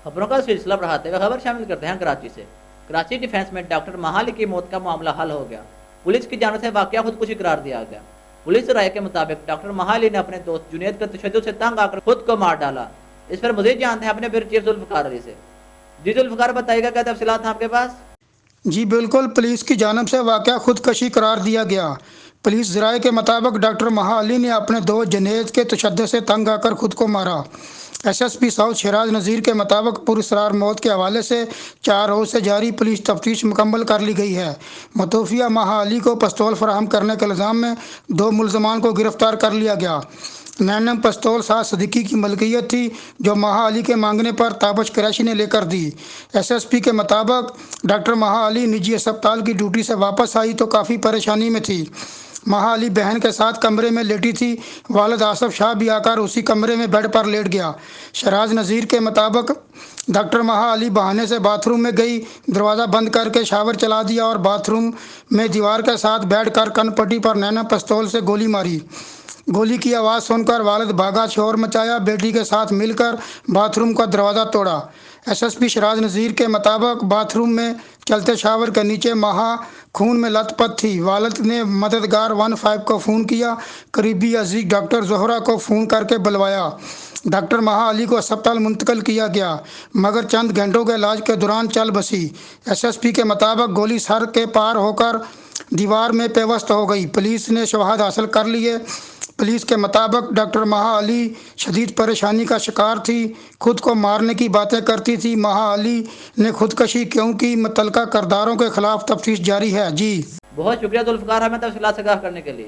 خبروں کا سلسلہ بڑھاتے ہوئے خبر شامل کرتے ہیں کراچی سے۔ کراچی ڈیفنس میں ڈاکٹر مہالی کی موت کا معاملہ حل ہو گیا۔ پولیس کی جانب سے واقعہ خودکشی قرار دیا گیا۔ پولیس رائے کے مطابق ڈاکٹر مہالی نے اپنے دوست جنید کا تشدد سے تنگ آ کر خود کو مار ڈالا۔ اس پر مزید جانتے ہیں اپنے بیورو چیف ذوالفقار علی سے۔ جی ذوالفقار، بتائیے گا کیا تفصیلات ہیں آپ کے پاس؟ جی بالکل، پولیس کی جانب سے واقعہ خودکشی قرار دیا گیا۔ پولیس ذرائع کے مطابق ڈاکٹر مہالی نے اپنے دوست جنید کے تشدد سے تنگ آ کر خود کو مارا۔ S S P south Shiraz Nazir کے مطابق پراسرار موت کے حوالے سے 4 روز سے جاری پولیس تفتیش مکمل کر لی گئی ہے۔ متوفیہ مہالی کو پستول فراہم کرنے کے الزام میں 2 ملزمان کو گرفتار کر لیا گیا۔ 9 پستول سعد صدیقی کی ملکیت تھی، جو مہالی کے مانگنے پر تابش قریشی نے لے کر دی۔ ایس ایس پی کے مطابق ڈاکٹر مہالی نجی اسپتال کی ڈیوٹی سے واپس آئی تو کافی پریشانی میں تھی۔ مہالی بہن کے ساتھ کمرے میں لیٹی تھی۔ والد آصف شاہ بھی آ کر اسی کمرے میں بیڈ پر لیٹ گیا۔ شیراز نذیر کے مطابق ڈاکٹر مہالی بہانے سے باتھ روم میں گئی، دروازہ بند کر کے شاور چلا دیا اور باتھ روم میں دیوار کے ساتھ بیٹھ کر کن پٹی پر 9 پستول سے گولی ماری۔ گولی کی آواز سن کر والد بھاگا، شور مچایا، بیٹی کے ساتھ مل کر باتھ روم کا دروازہ توڑا۔ S S P Shiraz Nazir کے مطابق باتھ روم میں چلتے شاور کے نیچے مہا خون میں لت پت تھی۔ والد نے مددگار 15 کو فون کیا، قریبی عزیز ڈاکٹر زہرا کو فون کر کے بلوایا۔ ڈاکٹر مہالی کو اسپتال منتقل کیا گیا، مگر چند گھنٹوں کے علاج کے دوران چل بسی۔ ایس ایس پی کے مطابق گولی سر کے پار ہو کر دیوار میں پیوست ہو گئی۔ پولیس نے شواہد حاصل کر لیے۔ پولیس کے مطابق ڈاکٹر مہالی شدید پریشانی کا شکار تھی، خود کو مارنے کی باتیں کرتی تھی۔ مہالی نے خودکشی کیوں کی، متعلقہ کرداروں کے خلاف تفتیش جاری ہے۔ جی بہت شکریہ ذوالفقار، ہمیں تفصیلات سے آگاہ کرنے کے لیے۔